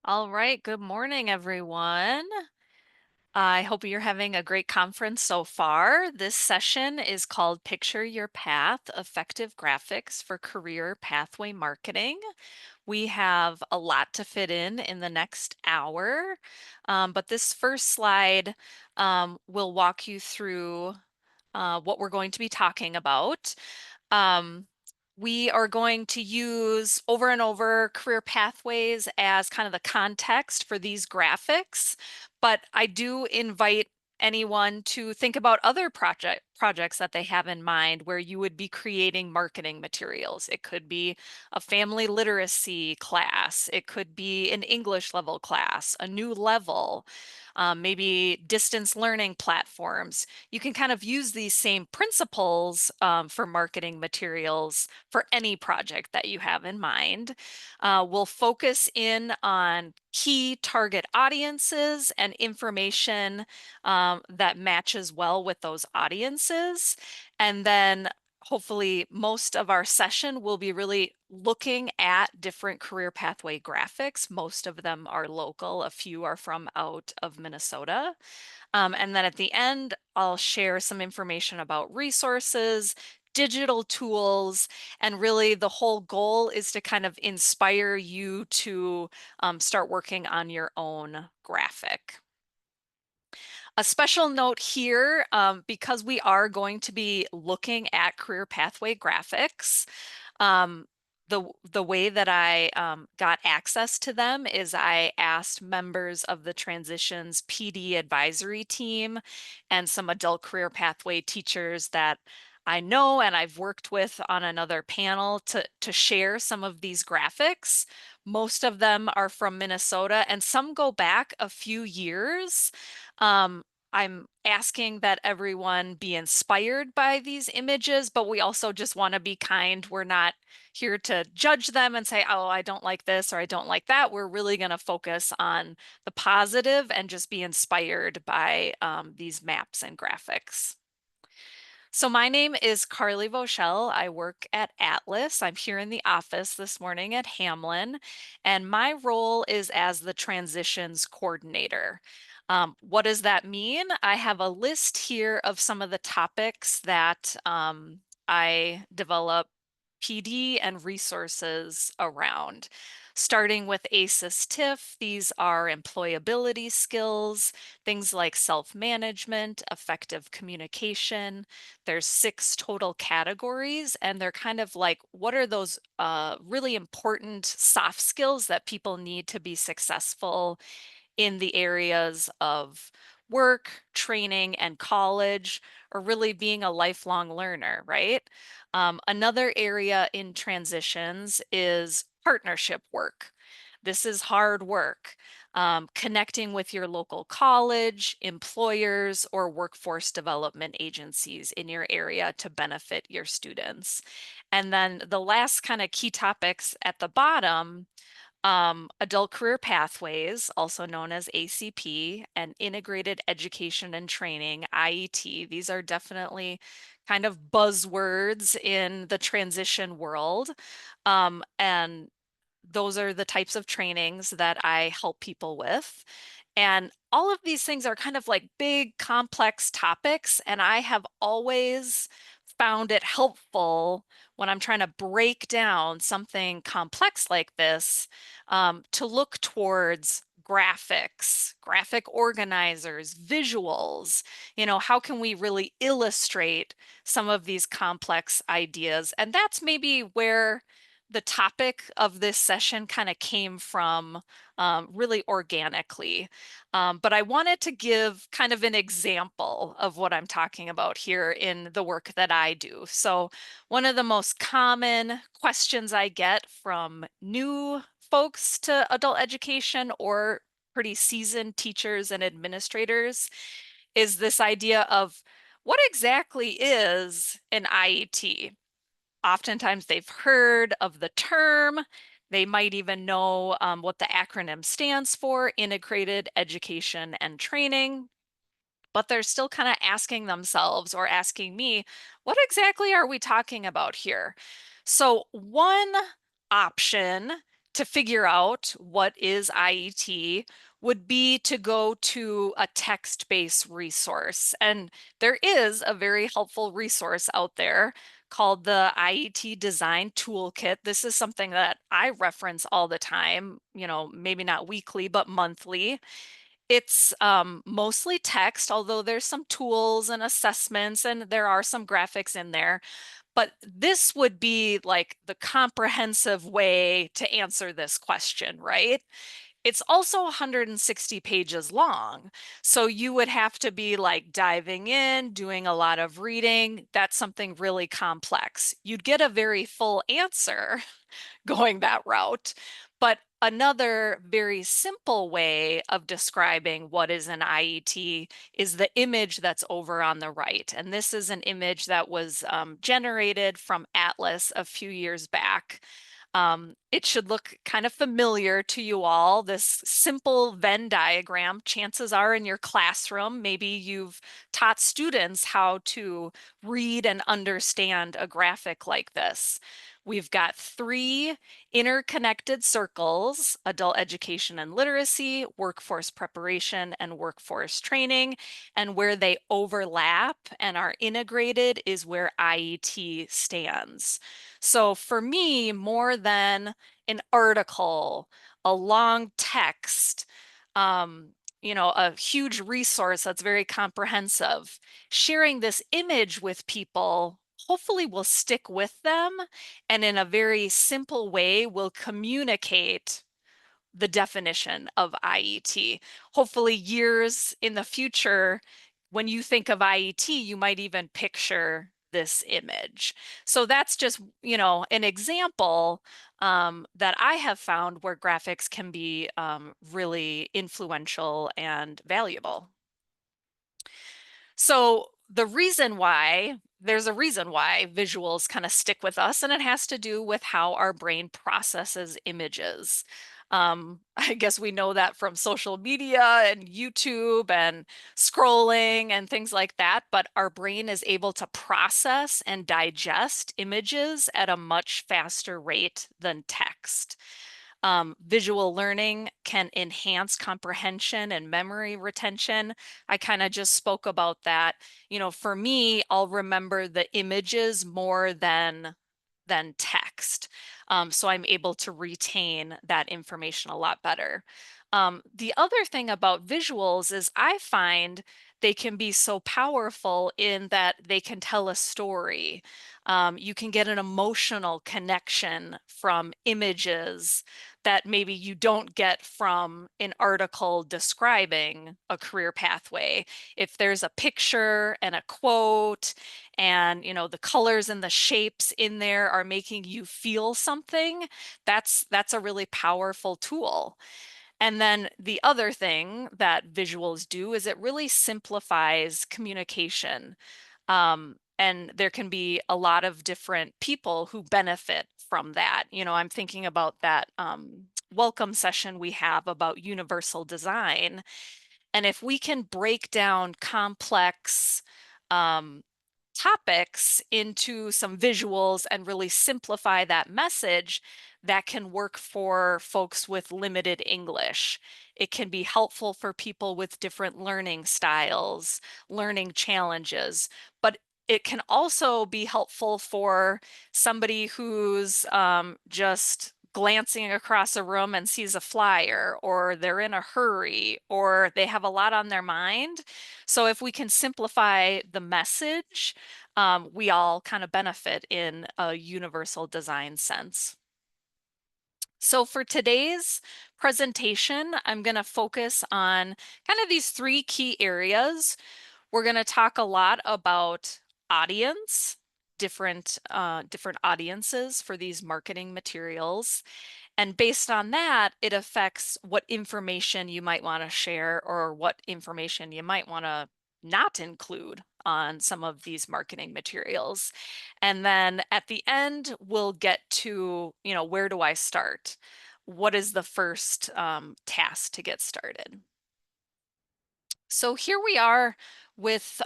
All right, good morning, everyone. I hope you're having a great conference so far. This session is called Picture Your Path: Effective Graphics for Career Pathway Marketing. We have a lot to fit in the next hour, but this first slide will walk you through what we're going to be talking about. Um, we are going to use over and over career pathways as kind of the context for these graphics, but I do invite anyone to think about other projects that they have in mind where you would be creating marketing materials. It could be a family literacy class, it could be an English level class, a new level, maybe distance learning platforms. You can kind of use these same principles for marketing materials for any project that you have in mind. We'll focus in on key target audiences and information that matches well with those audiences. And then hopefully most of our session will be really looking at different career pathway graphics. Most of them are local, a few are from out of Minnesota. And then at the end, I'll share some information about resources, digital tools, and really the whole goal is to kind of inspire you to start working on your own graphic. A special note here, because we are going to be looking at career pathway graphics, um, the way that I got access to them is I asked members of the Transitions PD advisory team and some adult career pathway teachers that I know and I've worked with on another panel to share some of these graphics. Most of them are from Minnesota and some go back a few years. Um, I'm asking that everyone be inspired by these images, but we also just want to be kind. We're not here to judge them and say, oh, I don't like this or I don't like that. We're really going to focus on the positive and just be inspired by these maps and graphics. So my name is Carly Voshell. I work at Atlas. I'm here in the office this morning at Hamlin, and my role is as the transitions coordinator. What does that mean? I have a list here of some of the topics that I develop PD and resources around. Starting with ACES TIF, these are employability skills, things like self-management, effective communication. There's 6 total categories, and they're kind of like, what are those really important soft skills that people need to be successful in the areas of work, training, and college, or really being a lifelong learner, right? Another area in transitions is partnership work. This is hard work. Connecting with your local college, employers, or workforce development agencies in your area to benefit your students. And then the last kind of key topics at the bottom, adult career pathways, also known as ACP, and integrated education and training, IET. These are definitely kind of buzzwords in the transition world. And those are the types of trainings that I help people with. And all of these things are kind of like big, complex topics. And I have always found it helpful when I'm trying to break down something complex like this, to look towards graphics, graphic organizers, visuals. How can we really illustrate some of these complex ideas? And that's maybe where the topic of this session kind of came from, really organically. But I wanted to give kind of an example of what I'm talking about here in the work that I do. So one of the most common questions I get from new folks to adult education or pretty seasoned teachers and administrators is this idea of what exactly is an IET? Oftentimes they've heard of the term. They might even know what the acronym stands for, Integrated Education and Training, but they're still kind of asking themselves or asking me, what exactly are we talking about here? So one option to figure out what is IET would be to go to a text-based resource. And there is a very helpful resource out there called the IET Design Toolkit. This is something that I reference all the time, maybe not weekly, but monthly. It's mostly text, although there's some tools and assessments, and there are some graphics in there. But this would be like the comprehensive way to answer this question, right? It's also 160 pages long. So you would have to be like diving in, doing a lot of reading. That's something really complex. You'd get a very full answer going that route. But another very simple way of describing what is an IET is the image that's over on the right. And this is an image that was generated from Atlas a few years back. It should look kind of familiar to you all. This simple Venn diagram, chances are in your classroom, maybe you've taught students how to read and understand a graphic like this. We've got 3 interconnected circles: adult education and literacy, workforce preparation, and workforce training. And where they overlap and are integrated is where IET stands. So for me, more than an article, a long text, a huge resource that's very comprehensive, sharing this image with people hopefully will stick with them, and in a very simple way will communicate the definition of IET. Hopefully years in the future, when you think of IET, you might even picture this image. So that's just, an example that I have found where graphics can be really influential and valuable. So there's a reason why visuals kind of stick with us, and it has to do with how our brain processes images. I guess we know that from social media and YouTube and scrolling and things like that, but our brain is able to process and digest images at a much faster rate than text. Visual learning can enhance comprehension and memory retention. I kind of just spoke about that. For me, I'll remember the images more than text. So I'm able to retain that information a lot better. The other thing about visuals is I find they can be so powerful in that they can tell a story. You can get an emotional connection from images that maybe you don't get from an article describing a career pathway. If there's a picture and a quote and the colors and the shapes in there are making you feel something, that's a really powerful tool. And then the other thing that visuals do is it really simplifies communication. And there can be a lot of different people who benefit from that. I'm thinking about that welcome session we have about universal design. And if we can break down complex um, topics into some visuals and really simplify that message, that can work for folks with limited English. It can be helpful for people with different learning styles, learning challenges, but it can also be helpful for somebody who's just glancing across a room and sees a flyer, or they're in a hurry, or they have a lot on their mind. So if we can simplify the message, we all kind of benefit in a universal design sense. So for today's presentation, I'm going to focus on kind of these 3 key areas. We're going to talk a lot about audience, different audiences for these marketing materials. And based on that, it affects what information you might want to share or what information you might want to not include on some of these marketing materials. And then at the end, we'll get to, where do I start? What is the first task to get started? So here we are with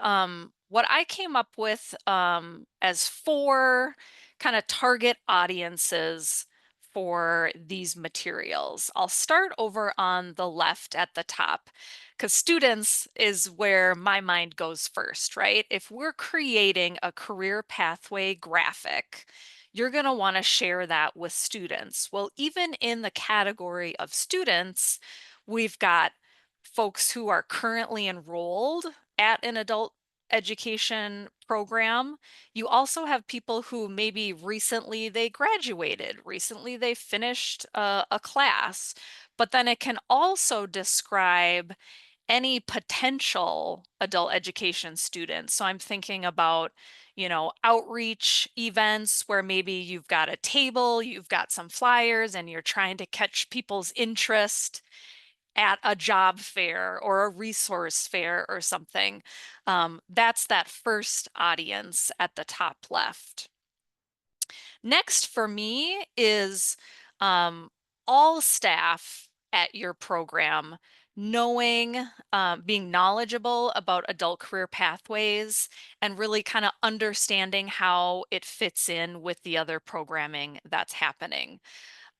what I came up with as 4 kind of target audiences for these materials. I'll start over on the left at the top because students is where my mind goes first, right? If we're creating a career pathway graphic, you're going to want to share that with students. Well, even in the category of students, we've got folks who are currently enrolled at an adult education program. You also have people who maybe recently they graduated, recently they finished a class, but then it can also describe any potential adult education students. So I'm thinking about, outreach events where maybe you've got a table, you've got some flyers, and you're trying to catch people's interest at a job fair or a resource fair or something. That's that first audience at the top left. Next for me is all staff at your program knowing, being knowledgeable about adult career pathways and really kind of understanding how it fits in with the other programming that's happening.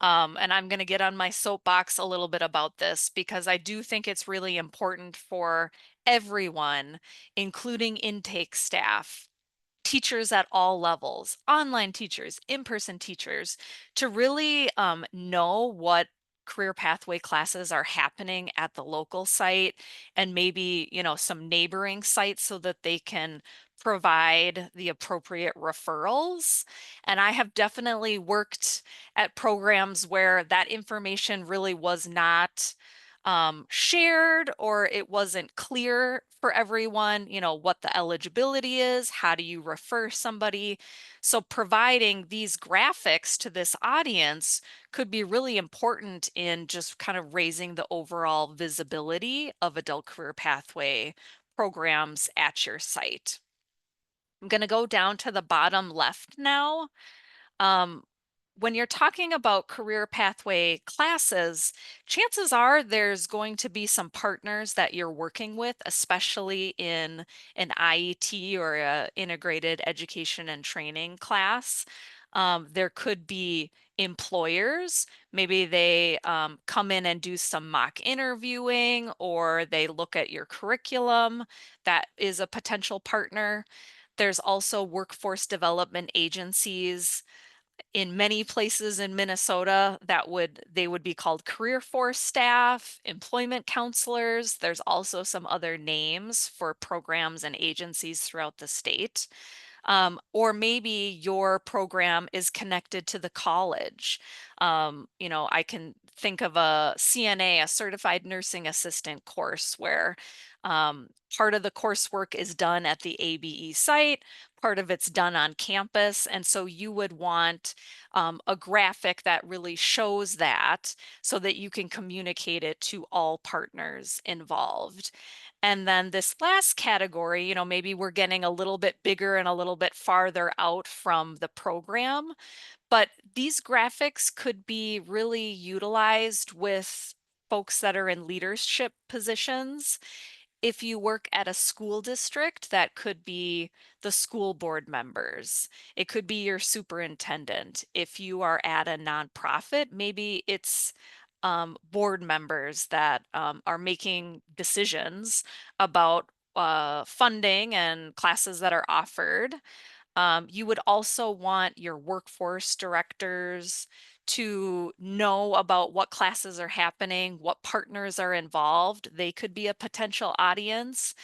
And I'm going to get on my soapbox a little bit about this because I do think it's really important for everyone, including intake staff, teachers at all levels, online teachers, in-person teachers, to really know what career pathway classes are happening at the local site and maybe, some neighboring sites so that they can provide the appropriate referrals. And I have definitely worked at programs where that information really was not shared or it wasn't clear for everyone, what the eligibility is, how do you refer somebody? So providing these graphics to this audience could be really important in just kind of raising the overall visibility of adult career pathway programs at your site. I'm going to go down to the bottom left now. Um, when you're talking about career pathway classes, chances are there's going to be some partners that you're working with, especially in an IET or a integrated education and training class. There could be employers, maybe they come in and do some mock interviewing or they look at your curriculum. That is a potential partner. There's also workforce development agencies in many places in Minnesota they would be called career force staff, employment counselors. There's also some other names for programs and agencies throughout the state. Or maybe your program is connected to the college. I can think of a CNA, a certified nursing assistant course where part of the coursework is done at the ABE site, part of it's done on campus. And so you would want a graphic that really shows that so that you can communicate it to all partners involved. And then this last category, maybe we're getting a little bit bigger and a little bit farther out from the program, but these graphics could be really utilized with folks that are in leadership positions. If you work at a school district, that could be the school board members. It could be your superintendent. If you are at a nonprofit, maybe it's board members that are making decisions about funding and classes that are offered. You would also want your workforce directors to know about what classes are happening, what partners are involved. They could be a potential audience.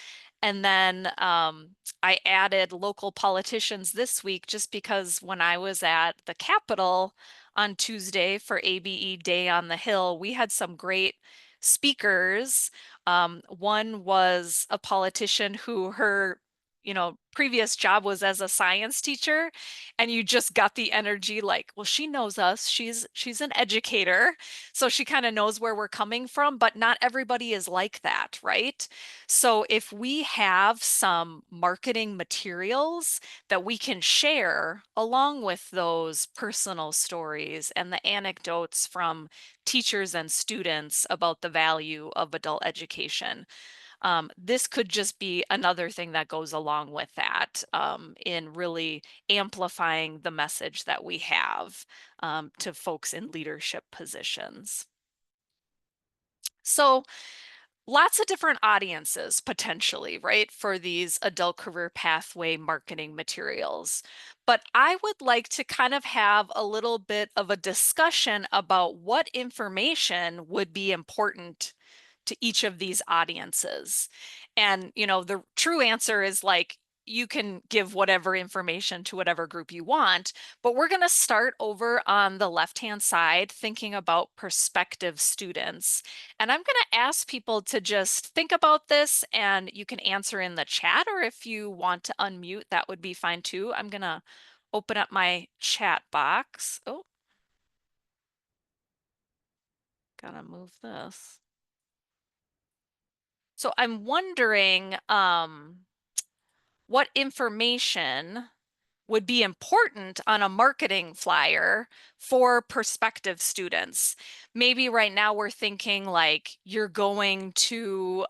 And then I added local politicians this week just because when I was at the Capitol on Tuesday for ABE Day on the Hill, we had some great speakers. One was a politician who her previous job was as a science teacher, and you just got the energy like, well, she knows us. She's an educator, so she kind of knows where we're coming from, but not everybody is like that, right? So if we have some marketing materials that we can share along with those personal stories and the anecdotes from teachers and students about the value of adult education, This could just be another thing that goes along with that in really amplifying the message that we have to folks in leadership positions. So lots of different audiences potentially, right, for these adult career pathway marketing materials. But I would like to kind of have a little bit of a discussion about what information would be important to each of these audiences. And, the true answer is like, you can give whatever information to whatever group you want, but we're going to start over on the left-hand side, thinking about prospective students. And I'm going to ask people to just think about this, and you can answer in the chat, or if you want to unmute, that would be fine too. I'm going to open up my chat box. Oh, gotta move this. So I'm wondering what information would be important on a marketing flyer for prospective students. Maybe right now we're thinking like you're going to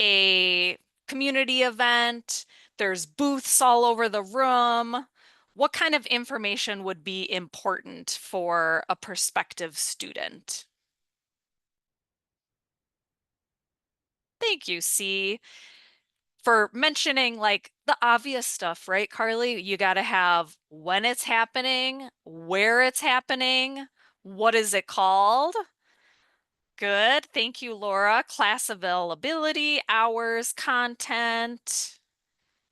a community event, there's booths all over the room. What kind of information would be important for a prospective student? Thank you, C, for mentioning like the obvious stuff, right, Carly? You got to have when it's happening, where it's happening, what is it called? Good. Thank you, Laura. Class availability, hours, content,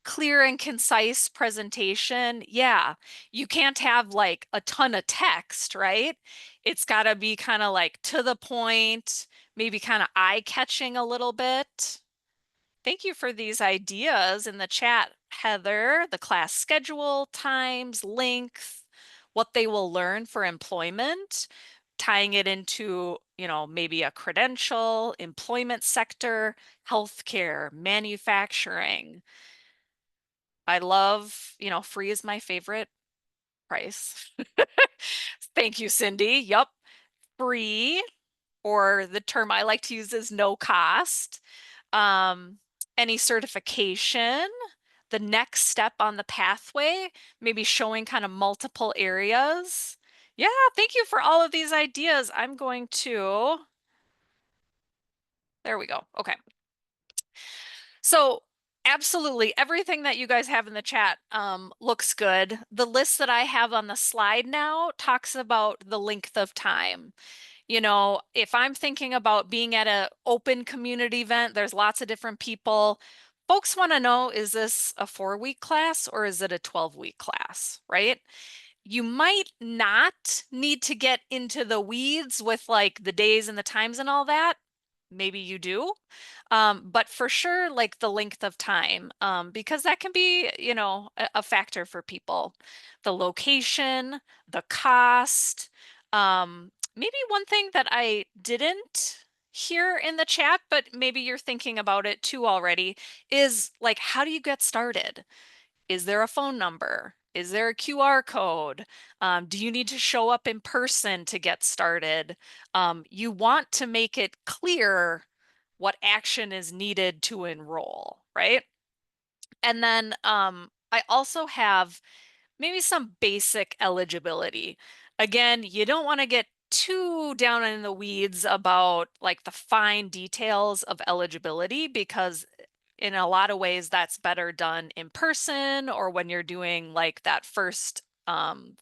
clear and concise presentation. Yeah, you can't have like a ton of text, right? It's got to be kind of like to the point, maybe kind of eye-catching a little bit. Thank you for these ideas in the chat, Heather. The class schedule, times, length, what they will learn for employment, tying it into, maybe a credential, employment sector, healthcare, manufacturing. I love, free is my favorite price. Thank you, Cindy. Yep, free, or the term I like to use is no cost. Um, any certification, the next step on the pathway, maybe showing kind of multiple areas. Yeah, thank you for all of these ideas. I'm going to, there we go. Okay. So absolutely everything that you guys have in the chat looks good. The list that I have on the slide now talks about the length of time. If I'm thinking about being at an open community event, there's lots of different people. Folks want to know, is this a 4-week class or is it a 12-week class, right? You might not need to get into the weeds with like the days and the times and all that. Maybe you do. But for sure, like the length of time, because that can be, a factor for people. The location, the cost. Maybe one thing that I didn't hear in the chat, but maybe you're thinking about it too already, is like, how do you get started? Is there a phone number? Is there a QR code? Do you need to show up in person to get started? You want to make it clear what action is needed to enroll, right? And then I also have maybe some basic eligibility. Again, you don't want to get too down in the weeds about like the fine details of eligibility, because in a lot of ways that's better done in person or when you're doing like that first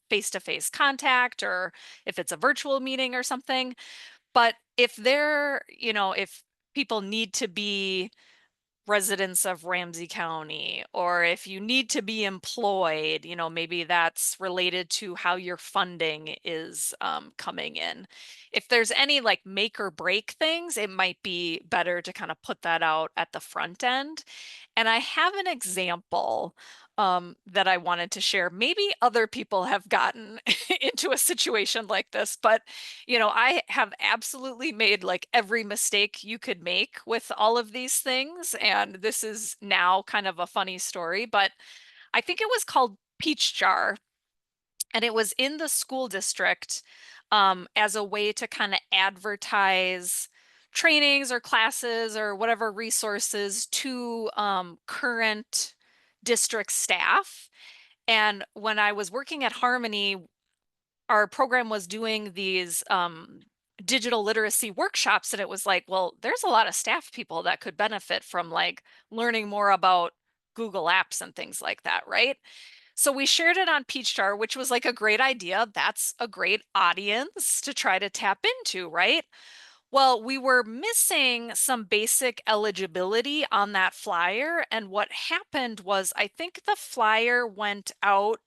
face-to-face contact, or if it's a virtual meeting or something. But if people need to be residents of Ramsey County, or if you need to be employed, maybe that's related to how your funding is coming in. If there's any like make or break things, it might be better to kind of put that out at the front end. And I have an example that I wanted to share. Maybe other people have gotten into a situation like this, but I have absolutely made like every mistake you could make with all of these things. And this is now kind of a funny story, but I think it was called Peach Jar, and it was in the school district as a way to kind of advertise trainings or classes or whatever resources to current district staff. And when I was working at Harmony, our program was doing these digital literacy workshops, and it was like, well, there's a lot of staff people that could benefit from like learning more about Google Apps and things like that, right? So we shared it on Peachjar, which was like a great idea. That's a great audience to try to tap into, right? Well, we were missing some basic eligibility on that flyer. And what happened was, I think the flyer went out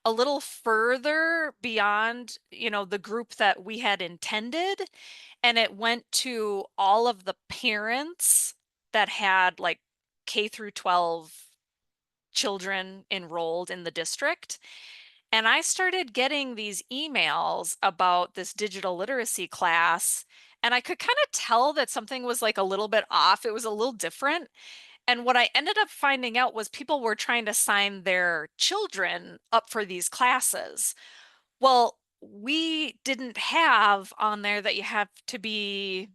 a little further beyond, the group that we had intended. And it went to all of the parents that had like K through 12 children enrolled in the district. And I started getting these emails about this digital literacy class, and I could kind of tell that something was like a little bit off. It was a little different. And what I ended up finding out was people were trying to sign their children up for these classes. Well, we didn't have on there that you have to be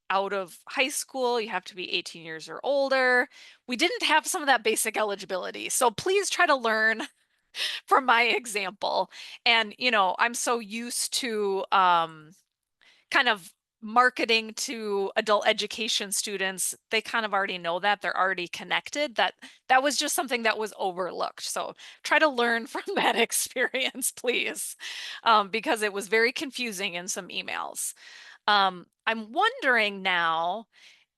out of high school, you have to be 18 years or older. We didn't have some of that basic eligibility. So please try to learn from my example. And, I'm so used to kind of marketing to adult education students. They kind of already know that, they're already connected, that was just something that was overlooked. So try to learn from that experience, please, because it was very confusing in some emails. I'm wondering now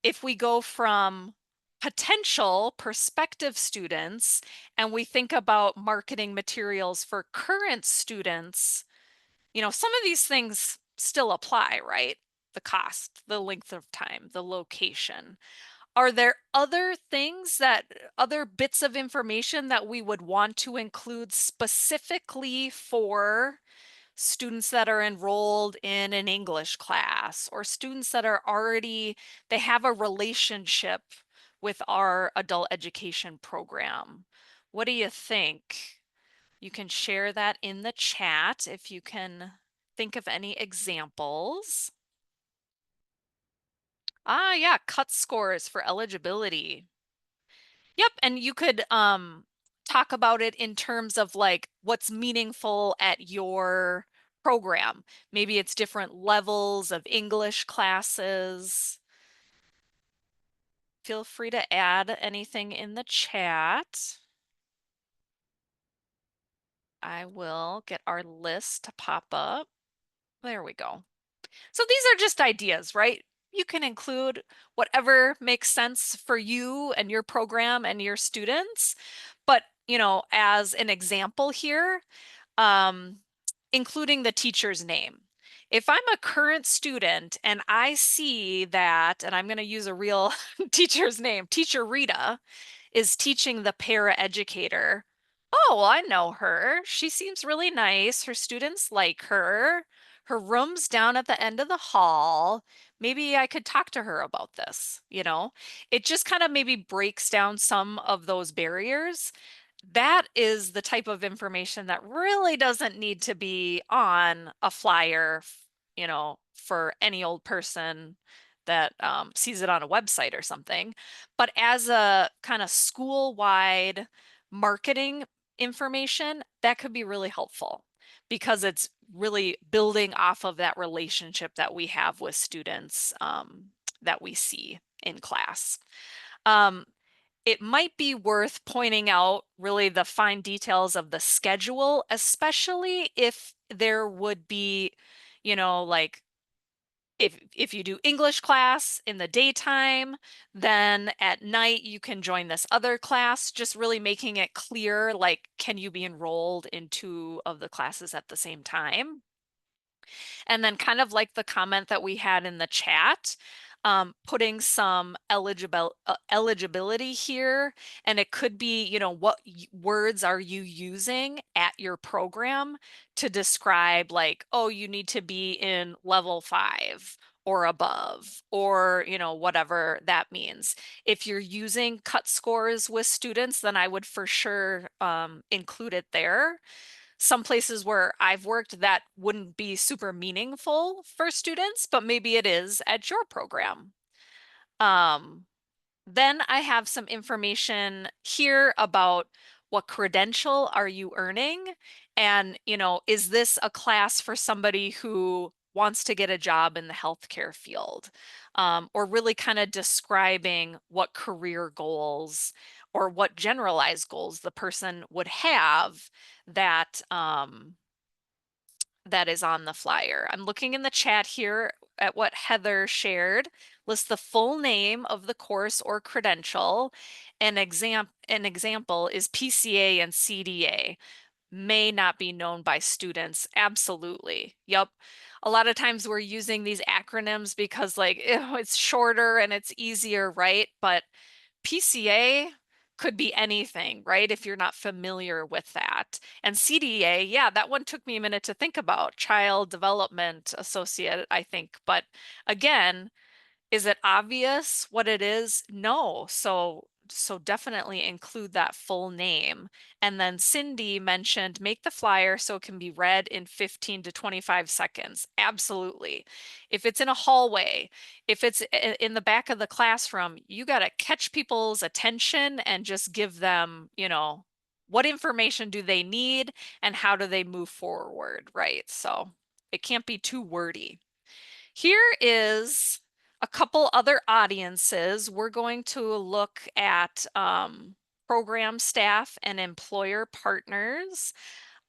if we go from potential prospective students and we think about marketing materials for current students, some of these things still apply, right? The cost, the length of time, the location. Are there other bits of information that we would want to include specifically for students that are enrolled in an English class, or students that they have a relationship with our adult education program? What do you think? You can share that in the chat if you can think of any examples. Ah, yeah, cut scores for eligibility. Yep, and you could talk about it in terms of like what's meaningful at your program. Maybe it's different levels of English classes. Feel free to add anything in the chat. I will get our list to pop up. There we go. So these are just ideas, right? You can include whatever makes sense for you and your program and your students. But, as an example here, including the teacher's name. If I'm a current student and I see that, and I'm going to use a real teacher's name, Teacher Rita is teaching the para-educator. Oh, well, I know her. She seems really nice. Her students like her. Her room's down at the end of the hall. Maybe I could talk to her about this, It just kind of maybe breaks down some of those barriers. That is the type of information that really doesn't need to be on a flyer, for any old person that sees it on a website or something. But as a kind of school-wide marketing information, that could be really helpful because it's really building off of that relationship that we have with students that we see in class. It might be worth pointing out really the fine details of the schedule, especially if there would be, like if you do English class in the daytime, then at night you can join this other class, just really making it clear, like, can you be enrolled in two of the classes at the same time? And then kind of like the comment that we had in the chat, putting some eligibility here, and it could be, what words are you using at your program to describe, like, oh, you need to be in level 5 or above, or whatever that means. If you're using cut scores with students, then I would for sure include it there. some places where I've worked that wouldn't be super meaningful for students, but maybe it is at your program. Um, then I have some information here about what credential are you earning? And, is this a class for somebody who wants to get a job in the healthcare field? Or really kind of describing what career goals or what generalized goals the person would have that that is on the flyer. I'm looking in the chat here at what Heather shared. List the full name of the course or credential. An example is PCA and CDA. May not be known by students. Absolutely. Yep. A lot of times we're using these acronyms because like it's shorter and it's easier, right? But PCA could be anything, right? If you're not familiar with that. And CDA, yeah, that one took me a minute to think about. Child Development Associate, I think. But again, is it obvious what it is? No. So definitely include that full name. And then Cindy mentioned make the flyer so it can be read in 15 to 25 seconds. Absolutely. If it's in a hallway, if it's in the back of the classroom, you got to catch people's attention and just give them, what information do they need and how do they move forward, right? So it can't be too wordy. Here is a couple other audiences. We're going to look at program staff and employer partners.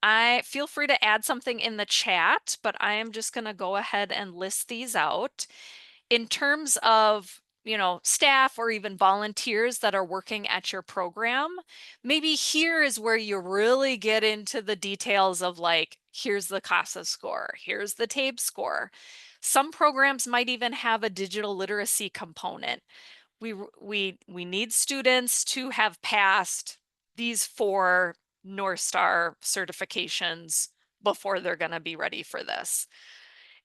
I feel free to add something in the chat, but I am just going to go ahead and list these out. In terms of staff or even volunteers that are working at your program, maybe here is where you really get into the details of like, here's the CASA score, here's the TABE score. Some programs might even have a digital literacy component. We need students to have passed these 4 North Star certifications before they're going to be ready for this.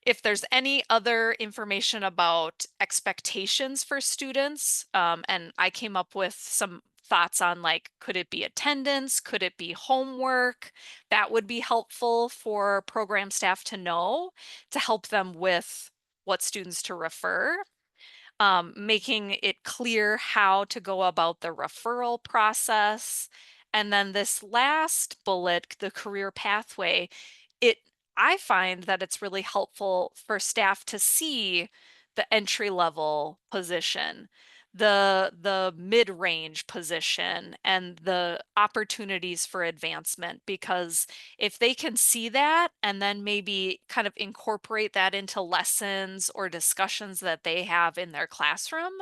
If there's any other information about expectations for students, and I came up with some thoughts on like, could it be attendance? Could it be homework? That would be helpful for program staff to know to help them with what students to refer. Making it clear how to go about the referral process. And then this last bullet, the career pathway, I find that it's really helpful for staff to see the entry level position, the mid-range position, and the opportunities for advancement, because if they can see that and then maybe kind of incorporate that into lessons or discussions that they have in their classroom,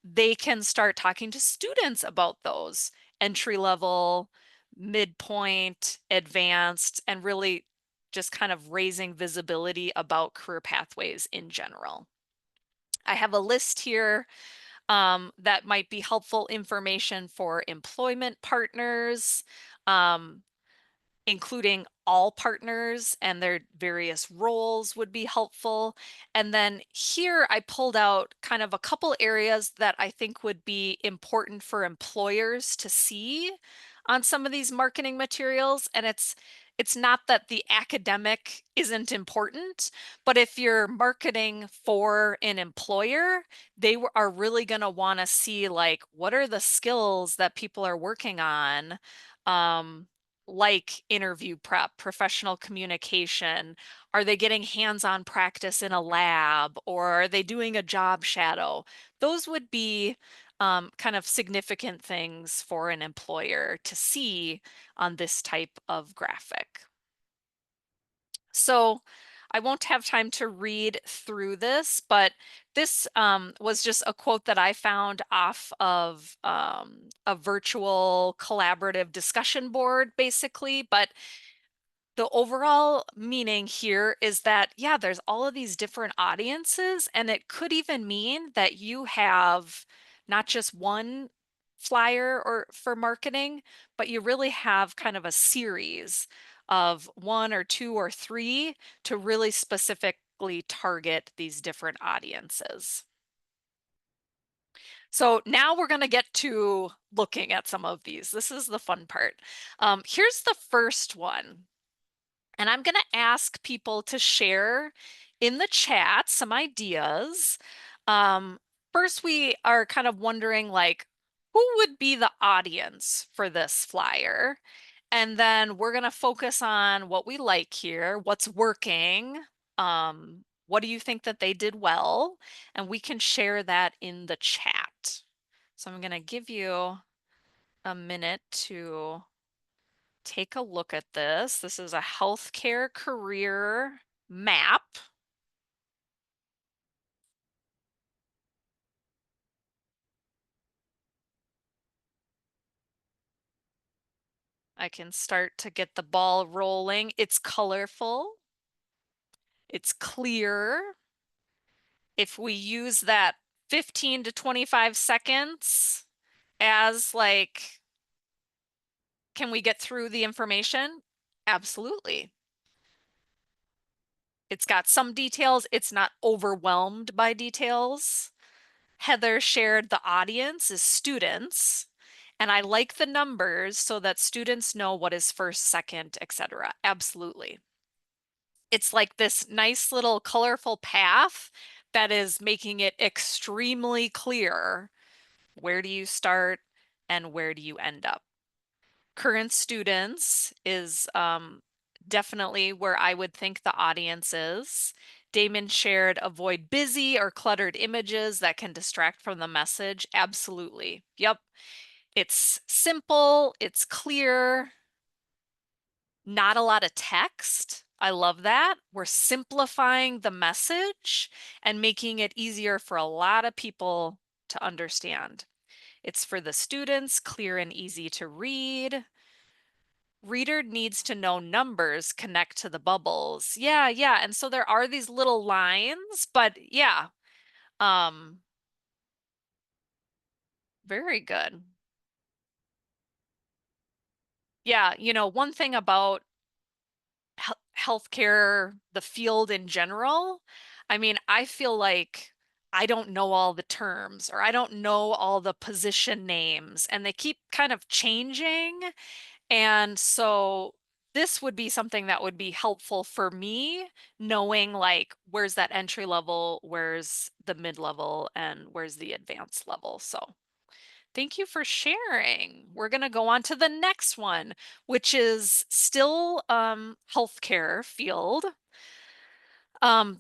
they can start talking to students about those entry level, midpoint, advanced, and really just kind of raising visibility about career pathways in general. I have a list here that might be helpful information for employment partners. Including all partners and their various roles would be helpful. And then here I pulled out kind of a couple areas that I think would be important for employers to see on some of these marketing materials. And it's not that the academic isn't important, but if you're marketing for an employer, they are really going to want to see like, what are the skills that people are working on? Like interview prep, professional communication? Are they getting hands-on practice in a lab, or are they doing a job shadow? Those would be kind of significant things for an employer to see on this type of graphic. So I won't have time to read through this, but this was just a quote that I found off of a virtual collaborative discussion board, basically. But the overall meaning here is that, yeah, there's all of these different audiences, and it could even mean that you have not just one flyer or for marketing, but you really have kind of a series of 1 or 2 or 3 to really specifically target these different audiences. So now we're going to get to looking at some of these. This is the fun part. Here's the first one. And I'm going to ask people to share in the chat some ideas. Um, First, we are kind of wondering like, who would be the audience for this flyer? And then we're going to focus on what we like here, what's working. What do you think that they did well? And we can share that in the chat. So I'm going to give you a minute to take a look at this. This is a healthcare career map. I can start to get the ball rolling. It's colorful. It's clear. If we use that 15 to 25 seconds as like, can we get through the information? Absolutely. It's got some details. It's not overwhelmed by details. Heather shared the audience is students, and I like the numbers so that students know what is first, second, etc. Absolutely. It's like this nice little colorful path that is making it extremely clear where do you start and where do you end up. Current students is definitely where I would think the audience is. Damon shared avoid busy or cluttered images that can distract from the message. Absolutely. Yep. It's simple, it's clear, not a lot of text. I love that. We're simplifying the message and making it easier for a lot of people to understand. It's for the students, clear and easy to read. Reader needs to know numbers connect to the bubbles. Yeah, yeah. And so there are these little lines, but yeah. Um, Very good. Yeah, one thing about healthcare, the field in general, I mean, I feel like I don't know all the terms or I don't know all the position names and they keep kind of changing. And so this would be something that would be helpful for me, knowing like where's that entry level, where's the mid level, and where's the advanced level. So thank you for sharing. We're going to go on to the next one, which is still healthcare field.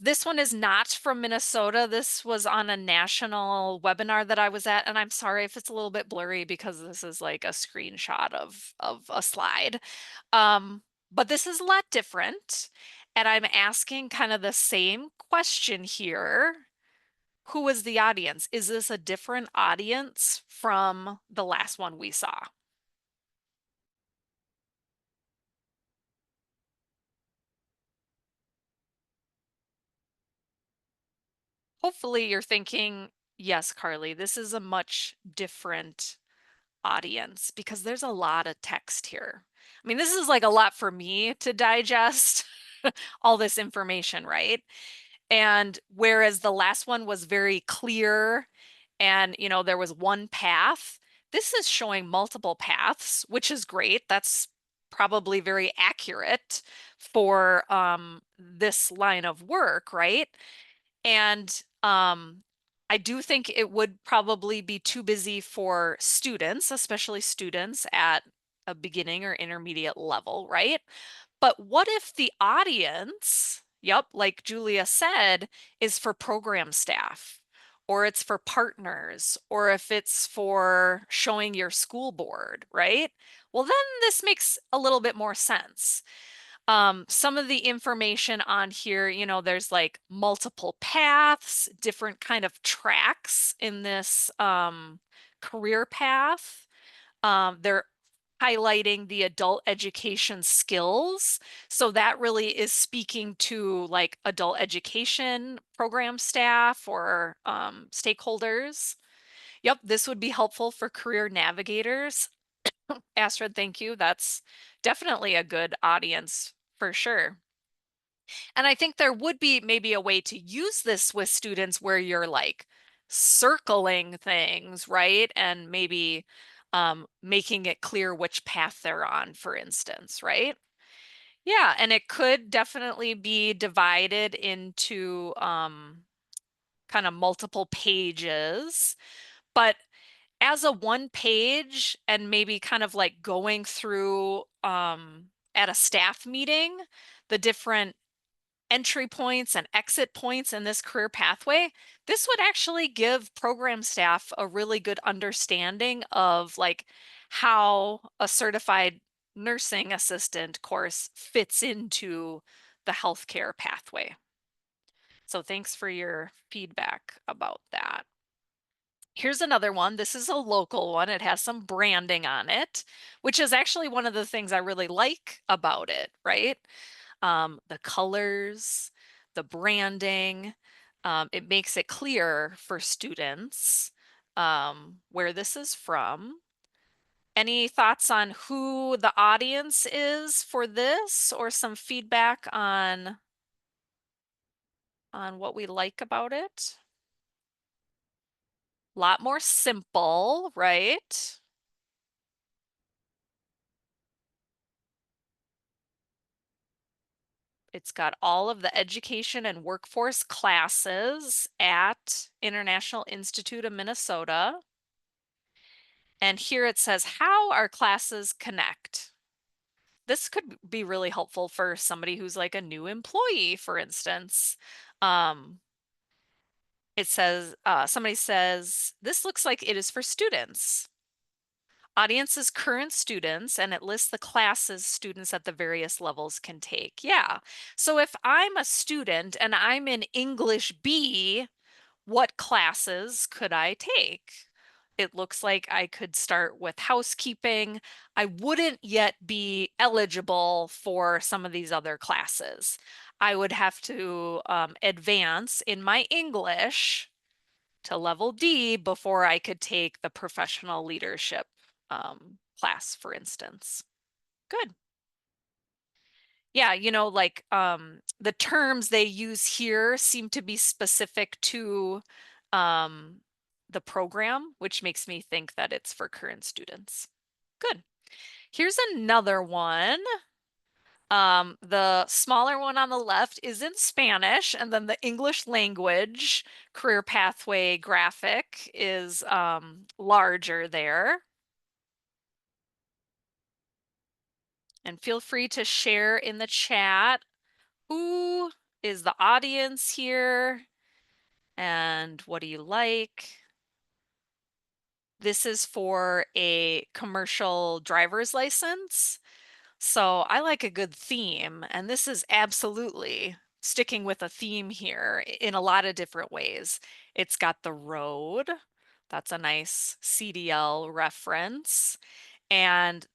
This one is not from Minnesota. This was on a national webinar that I was at, and I'm sorry if it's a little bit blurry because this is like a screenshot of a slide. But this is a lot different, and I'm asking kind of the same question here. Who is the audience? Is this a different audience from the last one we saw? Hopefully you're thinking, yes, Carly, this is a much different audience because there's a lot of text here. I mean, this is like a lot for me to digest all this information, right? And whereas the last one was very clear and, there was one path, this is showing multiple paths, which is great. That's probably very accurate for this line of work, right? And I do think it would probably be too busy for students, especially students at a beginning or intermediate level, right? But what if the audience, yep, like Julia said, is for program staff, or it's for partners, or if it's for showing your school board, right? Well, then this makes a little bit more sense. Some of the information on here, there's like multiple paths, different kind of tracks in this career path. They're highlighting the adult education skills. So that really is speaking to like adult education program staff or stakeholders. Yep, this would be helpful for career navigators. Astrid, thank you. That's definitely a good audience for sure. And I think there would be maybe a way to use this with students where you're like circling things, right? And maybe making it clear which path they're on, for instance, right? Yeah, and it could definitely be divided into kind of multiple pages, but as a one page and maybe kind of like going through at a staff meeting, the different entry points and exit points in this career pathway, this would actually give program staff a really good understanding of like how a certified nursing assistant course fits into the healthcare pathway. So thanks for your feedback about that. Here's another one. This is a local one. It has some branding on it, which is actually one of the things I really like about it, right? The colors, the branding, it makes it clear for students where this is from. Any thoughts on who the audience is for this, or some feedback on what we like about it? A lot more simple, right? It's got all of the education and workforce classes at International Institute of Minnesota. And here it says, how our classes connect. This could be really helpful for somebody who's like a new employee, for instance. It says, somebody says, this looks like it is for students. Audience is current students, and it lists the classes students at the various levels can take. Yeah. So if I'm a student and I'm in English B, what classes could I take? It looks like I could start with housekeeping. I wouldn't yet be eligible for some of these other classes. I would have to advance in my English to level D before I could take the professional leadership class, for instance. Good. Yeah, like the terms they use here seem to be specific to um, the program, which makes me think that it's for current students. Good. Here's another one. The smaller one on the left is in Spanish, and then the English language career pathway graphic is larger there. And feel free to share in the chat who is the audience here and what do you like? This is for a commercial driver's license. So I like a good theme, and this is absolutely sticking with a theme here in a lot of different ways. It's got the road. That's a nice CDL reference. And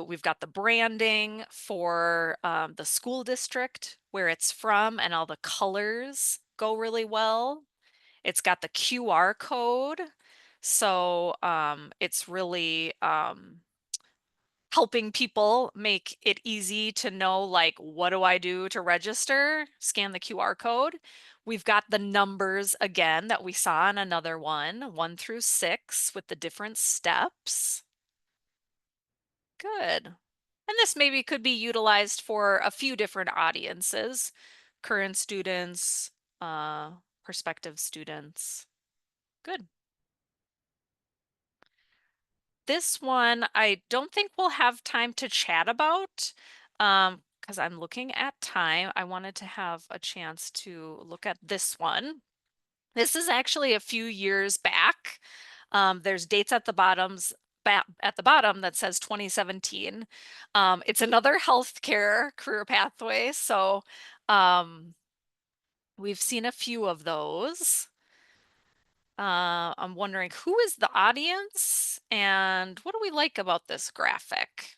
we've got the branding for the school district where it's from, and all the colors go really well. It's got the QR code. So it's really helping people make it easy to know, like, what do I do to register? Scan the QR code. We've got the numbers again that we saw in another one through 6 with the different steps. Good. And this maybe could be utilized for a few different audiences, current students, prospective students. Good. This one, I don't think we'll have time to chat about because I'm looking at time. I wanted to have a chance to look at this one. This is actually a few years back. There's dates at the bottom that says 2017. It's another healthcare career pathway, so we've seen a few of those. I'm wondering who is the audience and what do we like about this graphic?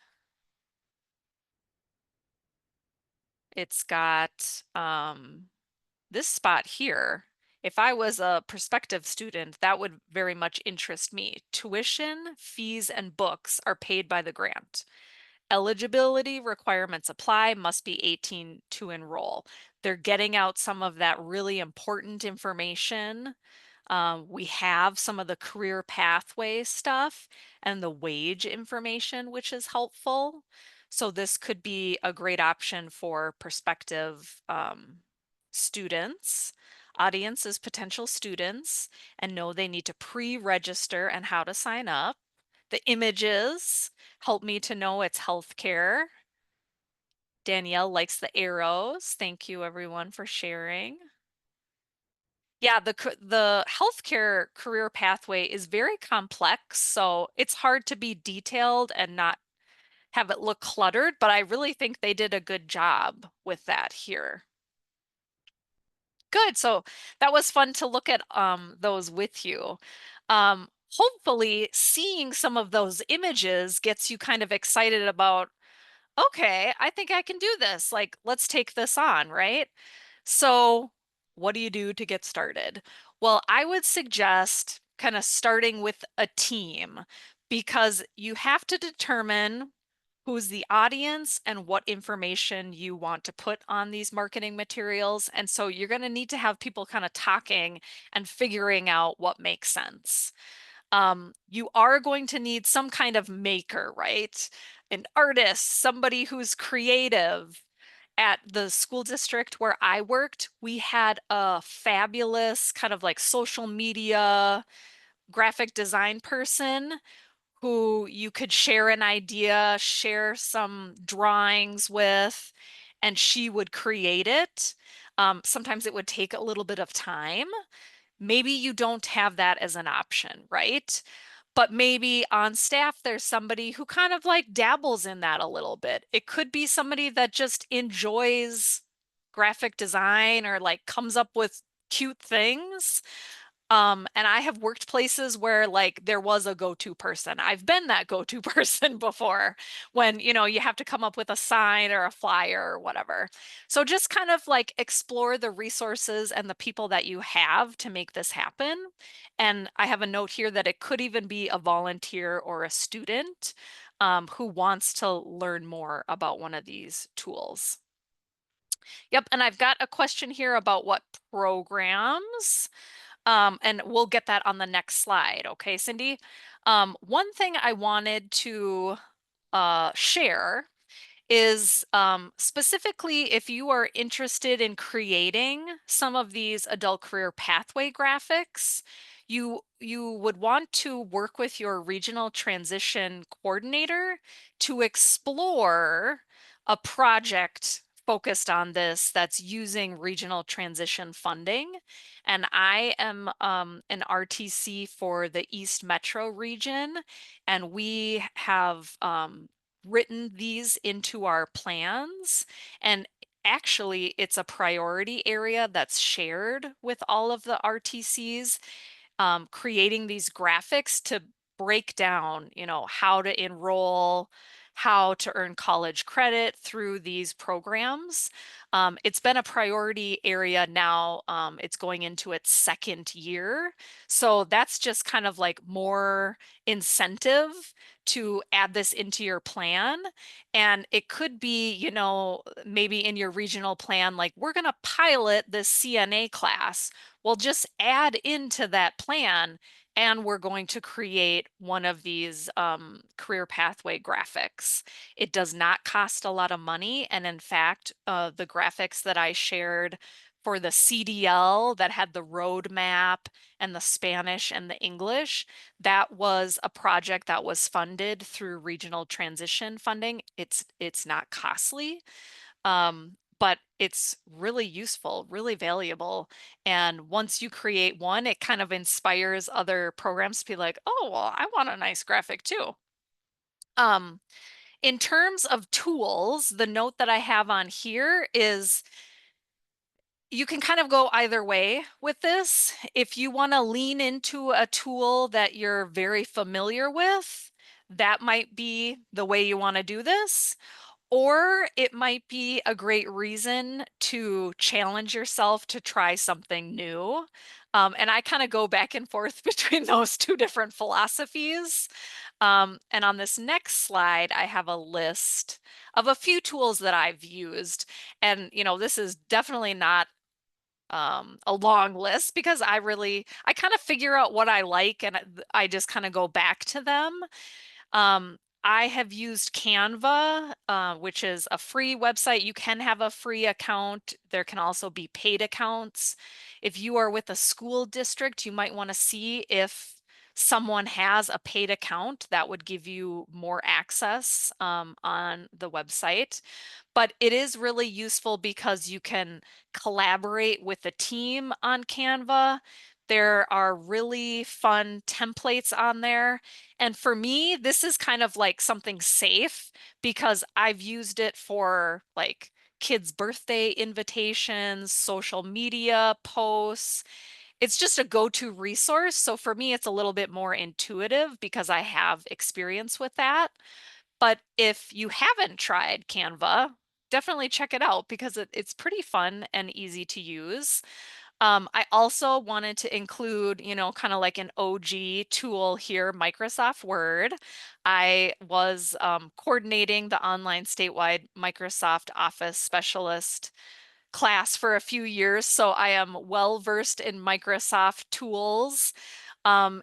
It's got this spot here. If I was a prospective student, that would very much interest me. Tuition, fees, and books are paid by the grant. Eligibility requirements apply, must be 18 to enroll. They're getting out some of that really important information. We have some of the career pathway stuff and the wage information, which is helpful. So this could be a great option for prospective students, audiences, potential students, and know they need to pre-register and how to sign up. The images help me to know it's healthcare. Danielle likes the arrows. Thank you everyone for sharing. Yeah, the healthcare career pathway is very complex, so it's hard to be detailed and not have it look cluttered, but I really think they did a good job with that here. Good. So that was fun to look at those with you. Hopefully seeing some of those images gets you kind of excited about, okay, I think I can do this. Like, let's take this on, right? So, what do you do to get started? Well, I would suggest kind of starting with a team because you have to determine who's the audience and what information you want to put on these marketing materials. And so you're going to need to have people kind of talking and figuring out what makes sense. You are going to need some kind of maker, right? An artist, somebody who's creative. At the school district where I worked, we had a fabulous kind of like social media graphic design person who you could share an idea, share some drawings with, and she would create it. Sometimes it would take a little bit of time. Maybe you don't have that as an option, right? But maybe on staff, there's somebody who kind of like dabbles in that a little bit. It could be somebody that just enjoys graphic design or like comes up with cute things. And I have worked places where like there was a go-to person. I've been that go-to person before when, you have to come up with a sign or a flyer or whatever. So just kind of like explore the resources and the people that you have to make this happen. And I have a note here that it could even be a volunteer or a student who wants to learn more about one of these tools. Yep, and I've got a question here about what programs. And we'll get that on the next slide. Okay, Cindy? One thing I wanted to share is specifically if you are interested in creating some of these adult career pathway graphics, you would want to work with your regional transition coordinator to explore a project focused on this that's using regional transition funding. And I am an RTC for the East Metro region, and we have written these into our plans. And actually, it's a priority area that's shared with all of the RTCs, creating these graphics to break down, how to enroll, how to earn college credit through these programs. It's been a priority area now. It's going into its second year. So that's just kind of like more incentive to add this into your plan. And it could be, maybe in your regional plan, like we're going to pilot this CNA class. Well, just add into that plan, and we're going to create one of these career pathway graphics. It does not cost a lot of money. And in fact, the graphics that I shared for the CDL that had the roadmap and the Spanish and the English, that was a project that was funded through regional transition funding. It's not costly. But it's really useful, really valuable. And once you create one, it kind of inspires other programs to be like, oh, well, I want a nice graphic too. In terms of tools, the note that I have on here is you can kind of go either way with this. If you want to lean into a tool that you're very familiar with, that might be the way you want to do this. Or it might be a great reason to challenge yourself to try something new. And I kind of go back and forth between those two different philosophies. And on this next slide, I have a list of a few tools that I've used. And, this is definitely not a long list because I kind of figure out what I like and I just kind of go back to them. I have used Canva, which is a free website. You can have a free account. There can also be paid accounts. If you are with a school district, you might want to see if someone has a paid account. That would give you more access on the website. But it is really useful because you can collaborate with a team on Canva. There are really fun templates on there. And for me, this is kind of like something safe because I've used it for like kids' birthday invitations, social media posts. It's just a go-to resource. So for me, it's a little bit more intuitive because I have experience with that. But if you haven't tried Canva, definitely check it out because it's pretty fun and easy to use. I also wanted to include, kind of like an OG tool here, Microsoft Word. I was coordinating the online statewide Microsoft Office specialist class for a few years, so I am well versed in Microsoft tools. And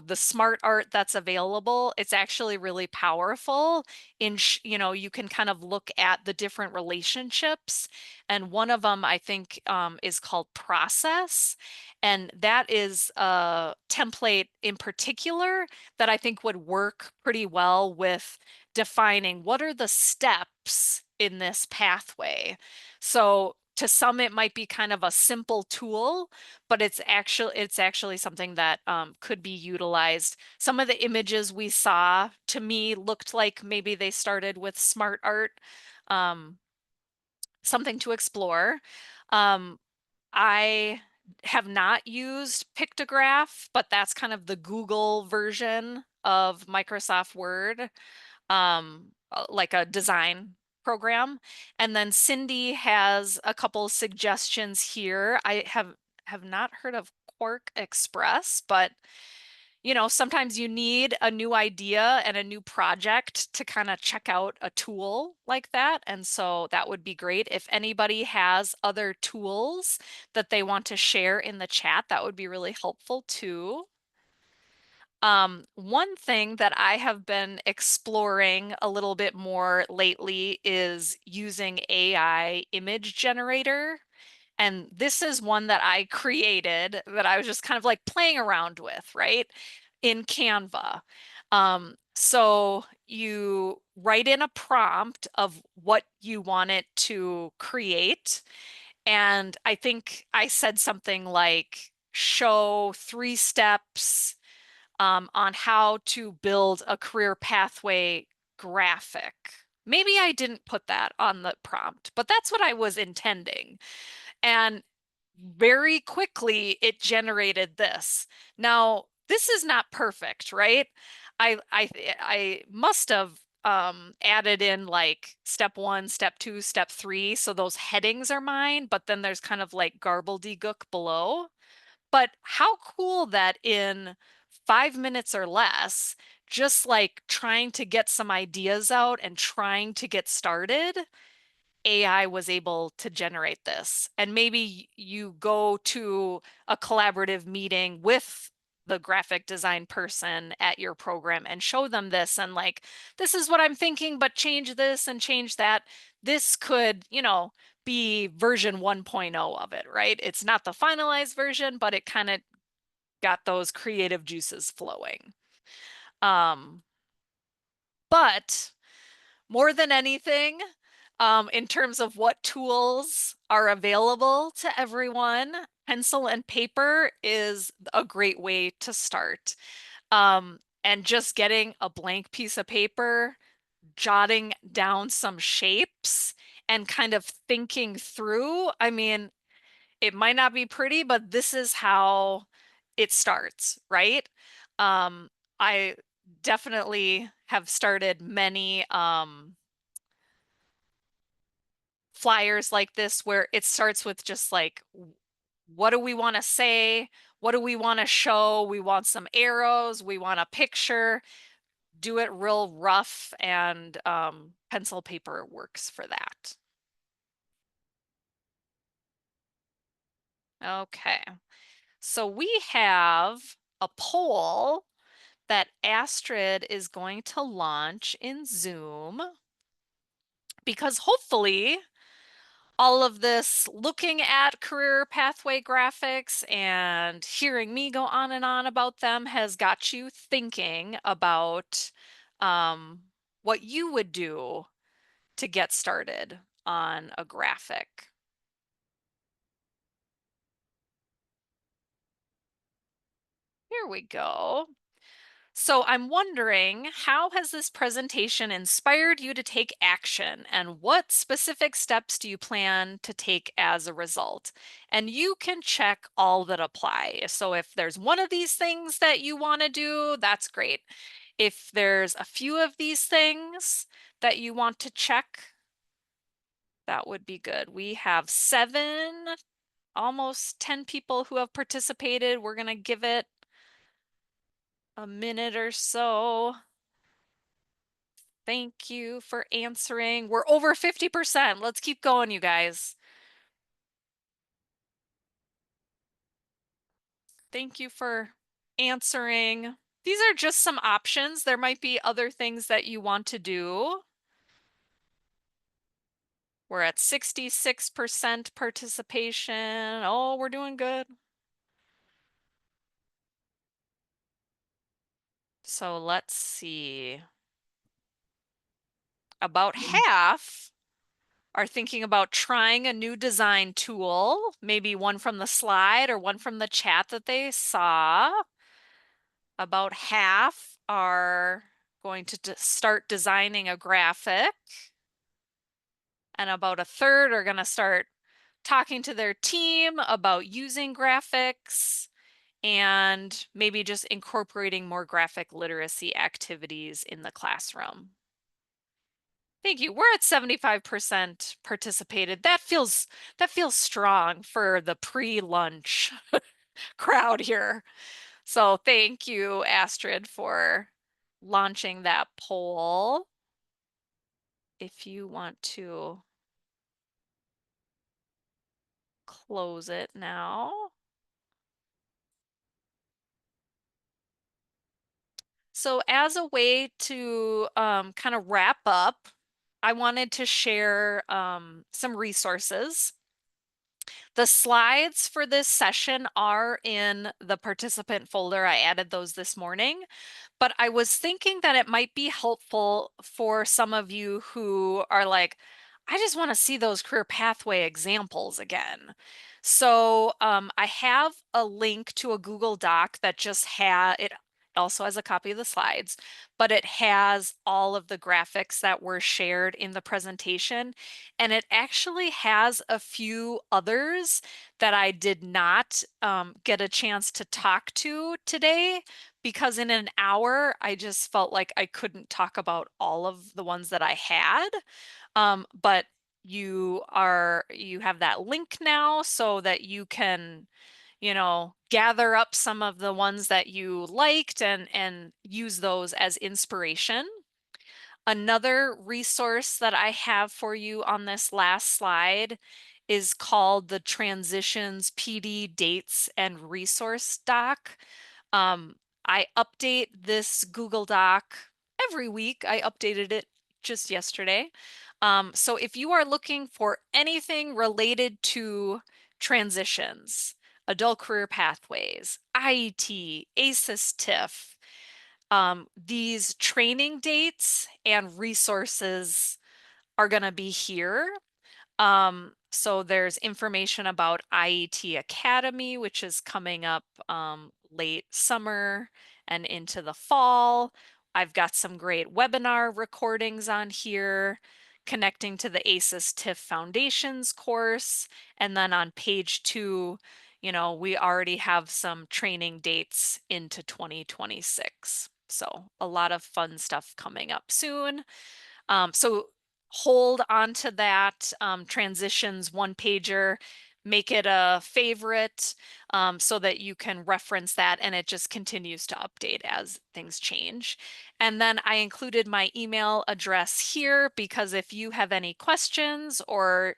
the smart art that's available, it's actually really powerful you can kind of look at the different relationships. And one of them, I think, is called process. And that is a template in particular that I think would work pretty well with defining what are the steps in this pathway. So to some, it might be kind of a simple tool, but it's actually something that could be utilized. Some of the images we saw to me looked like maybe they started with smart art, um, something to explore. Um, I have not used Pictograph, but that's kind of the Google version of Microsoft Word, like a design program. And then Cindy has a couple suggestions here. I have not heard of Quark Express, but sometimes you need a new idea and a new project to kind of check out a tool like that. And so that would be great. If anybody has other tools that they want to share in the chat, that would be really helpful too. One thing that I have been exploring a little bit more lately is using AI image generator. And this is one that I created that I was just kind of like playing around with, right? In Canva. So you write in a prompt of what you want it to create. And I think I said something like, show 3 steps on how to build a career pathway graphic. Maybe I didn't put that on the prompt, but that's what I was intending. And very quickly it generated this. Now, this is not perfect, right? I must have added in like step 1, step 2, step 3. So those headings are mine, but then there's kind of like garbledy-gook below. But how cool that in 5 minutes or less, just like trying to get some ideas out and trying to get started, AI was able to generate this. And maybe you go to a collaborative meeting with the graphic design person at your program and show them this and like, this is what I'm thinking, but change this and change that. This could, be version 1.0 of it, right? It's not the finalized version, but it kind of got those creative juices flowing. Um, but more than anything, in terms of what tools are available to everyone, pencil and paper is a great way to start. And just getting a blank piece of paper, jotting down some shapes, and kind of thinking through. I mean, it might not be pretty, but this is how it starts, right? I definitely have started many flyers like this where it starts with just like, what do we want to say? What do we want to show? We want some arrows. We want a picture. Do it real rough, and pencil paper works for that. Okay. So we have a poll that Astrid is going to launch in Zoom because hopefully all of this looking at career pathway graphics and hearing me go on and on about them has got you thinking about what you would do to get started on a graphic. Here we go. So I'm wondering, how has this presentation inspired you to take action, and what specific steps do you plan to take as a result? And you can check all that apply. So if there's one of these things that you want to do, that's great. If there's a few of these things that you want to check, that would be good. We have 7, almost 10 people who have participated. We're going to give it a minute or so. Thank you for answering. We're over 50%. Let's keep going, you guys. Thank you for answering. These are just some options. There might be other things that you want to do. We're at 66% participation. Oh, we're doing good. So let's see. About half are thinking about trying a new design tool, maybe one from the slide or one from the chat that they saw. About half are going to start designing a graphic, and about a third are going to start talking to their team about using graphics and maybe just incorporating more graphic literacy activities in the classroom. Thank you. We're at 75% participated. That feels strong for the pre-lunch crowd here. So thank you, Astrid, for launching that poll. If you want to close it now. So as a way to kind of wrap up, I wanted to share some resources. The slides for this session are in the participant folder. I added those this morning, but I was thinking that it might be helpful for some of you who are like, I just want to see those career pathway examples again. So I have a link to a Google Doc that just it also has a copy of the slides, but it has all of the graphics that were shared in the presentation. And it actually has a few others that I did not get a chance to talk to today, because in an hour, I just felt like I couldn't talk about all of the ones that I had. But you have that link now so that you can, gather up some of the ones that you liked and use those as inspiration. Another resource that I have for you on this last slide is called the Transitions PD Dates and Resource Doc. I update this Google Doc every week. I updated it just yesterday. So if you are looking for anything related to transitions, adult career pathways, IET, ACES TIF, these training dates and resources are going to be here. So there's information about IET Academy, which is coming up late summer and into the fall. I've got some great webinar recordings on here connecting to the ACES TIF Foundations course. And then on page 2, we already have some training dates into 2026. So a lot of fun stuff coming up soon. So hold on to that transitions one pager, make it a favorite so that you can reference that, and it just continues to update as things change. And then I included my email address here because if you have any questions or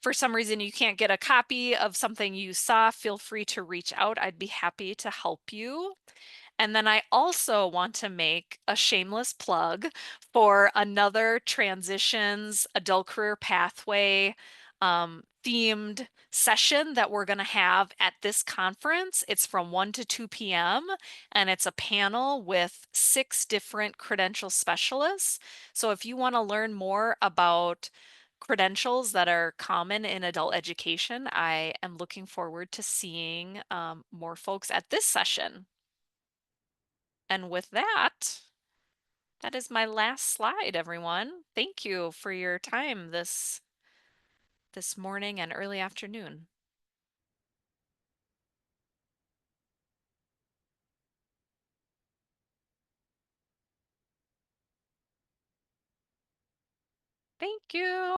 for some reason you can't get a copy of something you saw, feel free to reach out. I'd be happy to help you. And then I also want to make a shameless plug for another transitions adult career pathway themed session that we're going to have at this conference. It's from 1 to 2 p.m. and it's a panel with 6 different credential specialists. So if you want to learn more about credentials that are common in adult education, I am looking forward to seeing more folks at this session. And with that, that is my last slide, everyone. Thank you for your time this morning and early afternoon. Thank you.